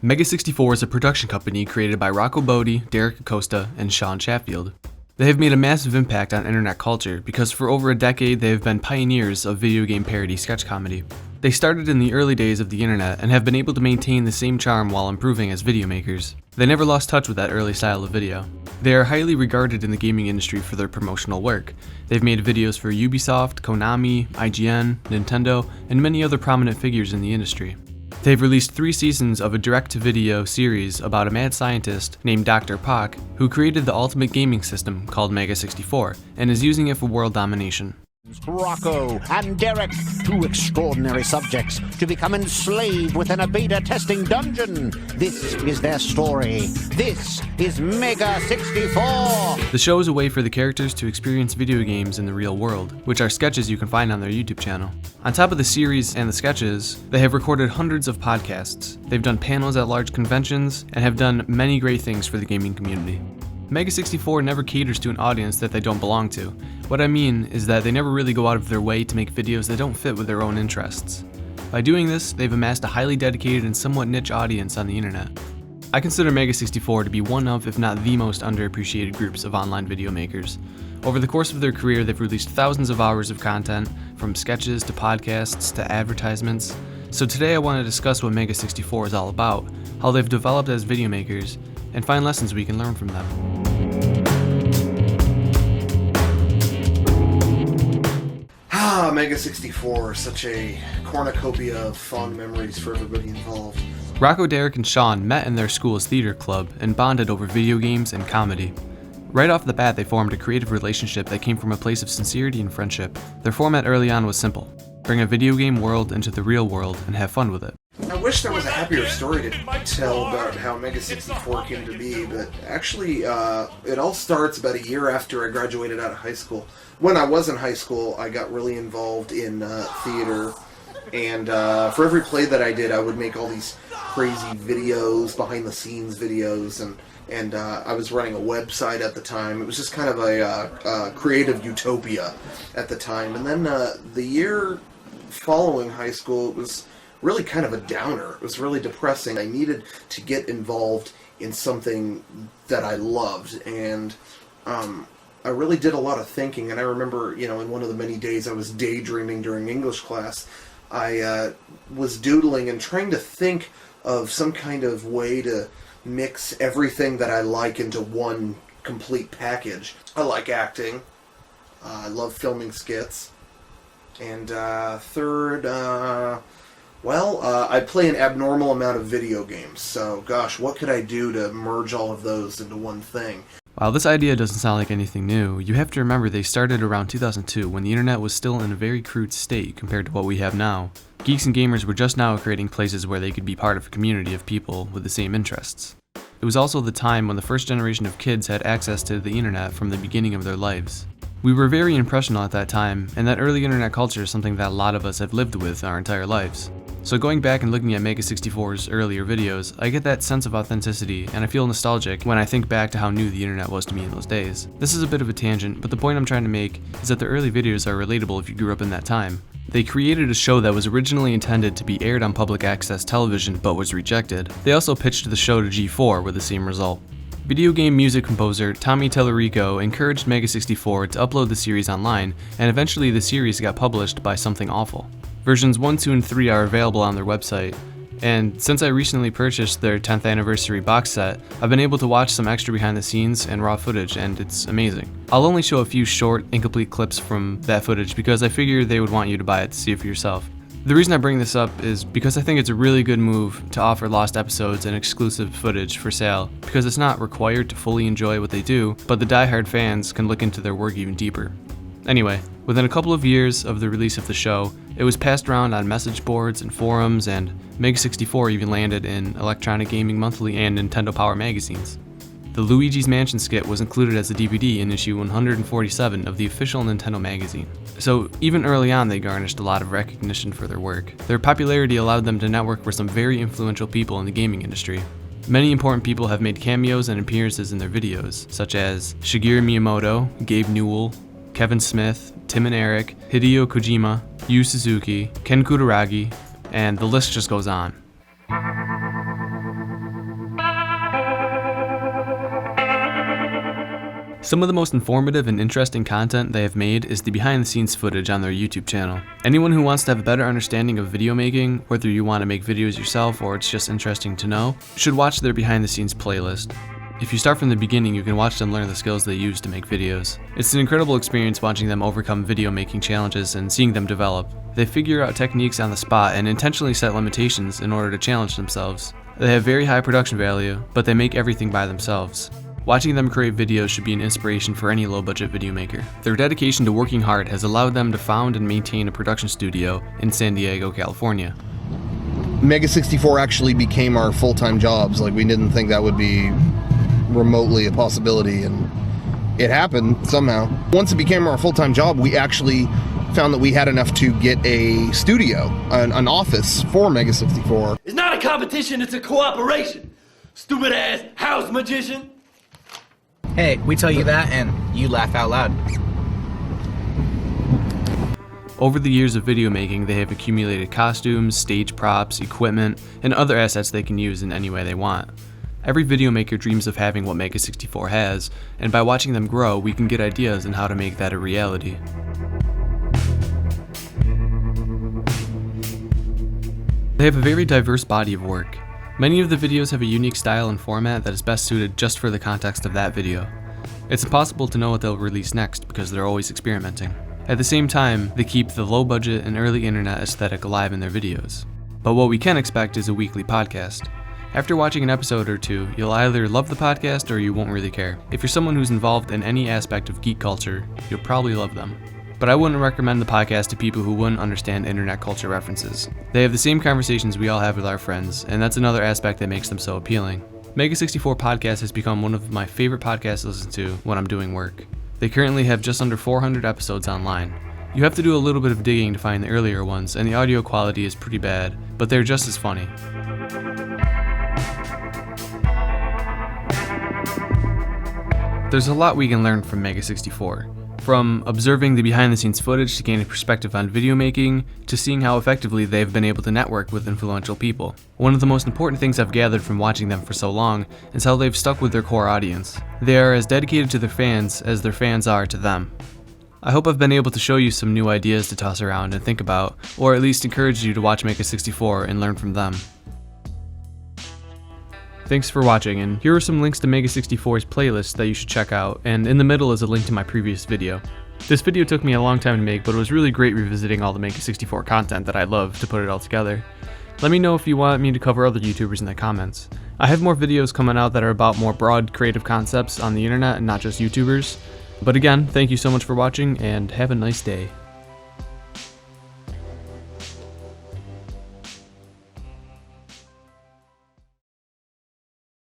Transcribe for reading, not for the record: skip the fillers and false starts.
Mega64 is a production company created by Rocco Bodie, Derek Acosta, and Sean Chatfield. They have made a massive impact on internet culture because for over a decade they have been pioneers of video game parody sketch comedy. They started in the early days of the internet and have been able to maintain the same charm while improving as video makers. They never lost touch with that early style of video. They are highly regarded in the gaming industry for their promotional work. They've made videos for Ubisoft, Konami, IGN, Nintendo, and many other prominent figures in the industry. They've released 3 seasons of a direct-to-video series about a mad scientist named Dr. Pock who created the ultimate gaming system called Mega64 and is using it for world domination. Rocco and Derek, 2 extraordinary subjects to become enslaved within a beta testing dungeon. This is their story. This is Mega64. The show is a way for the characters to experience video games in the real world, which are sketches you can find on their YouTube channel. On top of the series and the sketches, they have recorded hundreds of podcasts. They've done panels at large conventions and have done many great things for the gaming community. Mega64 never caters to an audience that they don't belong to. What I mean is that they never really go out of their way to make videos that don't fit with their own interests. By doing this, they've amassed a highly dedicated and somewhat niche audience on the internet. I consider Mega64 to be one of, if not the most underappreciated groups of online video makers. Over the course of their career, they've released thousands of hours of content, from sketches to podcasts to advertisements. So today I want to discuss what Mega64 is all about, how they've developed as video makers, and find lessons we can learn from them. Mega64, such a cornucopia of fond memories for everybody involved. Rocco, Derek, and Sean met in their school's theater club and bonded over video games and comedy. Right off the bat, they formed a creative relationship that came from a place of sincerity and friendship. Their format early on was simple: bring a video game world into the real world and have fun with it. I wish there was a happier story to tell about how Mega64 came to be, but actually, it all starts about a year after I graduated out of high school. When I was in high school, I got really involved in theater, and for every play that I did, I would make all these crazy videos, behind-the-scenes videos, and I was running a website at the time. It was just kind of a creative utopia at the time. And then the year following high school, it was really kind of a downer. It was really depressing. I needed to get involved in something that I loved, and I really did a lot of thinking. And I remember, in one of the many days I was daydreaming during English class, I was doodling and trying to think of some kind of way to mix everything that I like into one complete package. I like acting. I love filming skits. And third, I play an abnormal amount of video games, so gosh, what could I do to merge all of those into one thing? While this idea doesn't sound like anything new, you have to remember they started around 2002 when the internet was still in a very crude state compared to what we have now. Geeks and gamers were just now creating places where they could be part of a community of people with the same interests. It was also the time when the first generation of kids had access to the internet from the beginning of their lives. We were very impressionable at that time, and that early internet culture is something that a lot of us have lived with our entire lives. So going back and looking at Mega64's earlier videos, I get that sense of authenticity, and I feel nostalgic when I think back to how new the internet was to me in those days. This is a bit of a tangent, but the point I'm trying to make is that the early videos are relatable if you grew up in that time. They created a show that was originally intended to be aired on public access television but was rejected. They also pitched the show to G4 with the same result. Video game music composer Tommy Tellerico encouraged Mega64 to upload the series online, and eventually the series got published by Something Awful. Versions 1, 2, and 3 are available on their website, and since I recently purchased their 10th anniversary box set, I've been able to watch some extra behind the scenes and raw footage, and it's amazing. I'll only show a few short, incomplete clips from that footage because I figured they would want you to buy it to see it for yourself. The reason I bring this up is because I think it's a really good move to offer lost episodes and exclusive footage for sale, because it's not required to fully enjoy what they do, but the die-hard fans can look into their work even deeper. Anyway, within a couple of years of the release of the show, it was passed around on message boards and forums, and Mega64 even landed in Electronic Gaming Monthly and Nintendo Power magazines. The Luigi's Mansion skit was included as a DVD in issue 147 of the official Nintendo magazine. So even early on they garnished a lot of recognition for their work. Their popularity allowed them to network with some very influential people in the gaming industry. Many important people have made cameos and appearances in their videos, such as Shigeru Miyamoto, Gabe Newell, Kevin Smith, Tim and Eric, Hideo Kojima, Yu Suzuki, Ken Kutaragi, and the list just goes on. Some of the most informative and interesting content they have made is the behind the scenes footage on their YouTube channel. Anyone who wants to have a better understanding of video making, whether you want to make videos yourself or it's just interesting to know, should watch their behind the scenes playlist. If you start from the beginning, you can watch them learn the skills they use to make videos. It's an incredible experience watching them overcome video making challenges and seeing them develop. They figure out techniques on the spot and intentionally set limitations in order to challenge themselves. They have very high production value, but they make everything by themselves. Watching them create videos should be an inspiration for any low-budget video maker. Their dedication to working hard has allowed them to found and maintain a production studio in San Diego, California. Mega64 actually became our full-time jobs. Like, we didn't think that would be remotely a possibility, and it happened somehow. Once it became our full-time job, we actually found that we had enough to get a studio, an office for Mega64. It's not a competition, it's a cooperation. Stupid ass house magician. Hey, we tell you that and you laugh out loud. Over the years of video making, they have accumulated costumes, stage props, equipment, and other assets they can use in any way they want. Every video maker dreams of having what Mega64 has, and by watching them grow, we can get ideas on how to make that a reality. They have a very diverse body of work. Many of the videos have a unique style and format that is best suited just for the context of that video. It's impossible to know what they'll release next because they're always experimenting. At the same time, they keep the low budget and early internet aesthetic alive in their videos. But what we can expect is a weekly podcast. After watching an episode or two, you'll either love the podcast or you won't really care. If you're someone who's involved in any aspect of geek culture, you'll probably love them. But I wouldn't recommend the podcast to people who wouldn't understand internet culture references. They have the same conversations we all have with our friends, and that's another aspect that makes them so appealing. Mega64 Podcast has become one of my favorite podcasts to listen to when I'm doing work. They currently have just under 400 episodes online. You have to do a little bit of digging to find the earlier ones, and the audio quality is pretty bad, but they're just as funny. There's a lot we can learn from Mega64. From observing the behind-the-scenes footage to gain a perspective on video making, to seeing how effectively they've been able to network with influential people. One of the most important things I've gathered from watching them for so long is how they've stuck with their core audience. They are as dedicated to their fans as their fans are to them. I hope I've been able to show you some new ideas to toss around and think about, or at least encourage you to watch Mega64 and learn from them. Thanks for watching, and here are some links to Mega64's playlist that you should check out, and in the middle is a link to my previous video. This video took me a long time to make, but it was really great revisiting all the Mega64 content that I love to put it all together. Let me know if you want me to cover other YouTubers in the comments. I have more videos coming out that are about more broad creative concepts on the internet and not just YouTubers. But again, thank you so much for watching, and have a nice day.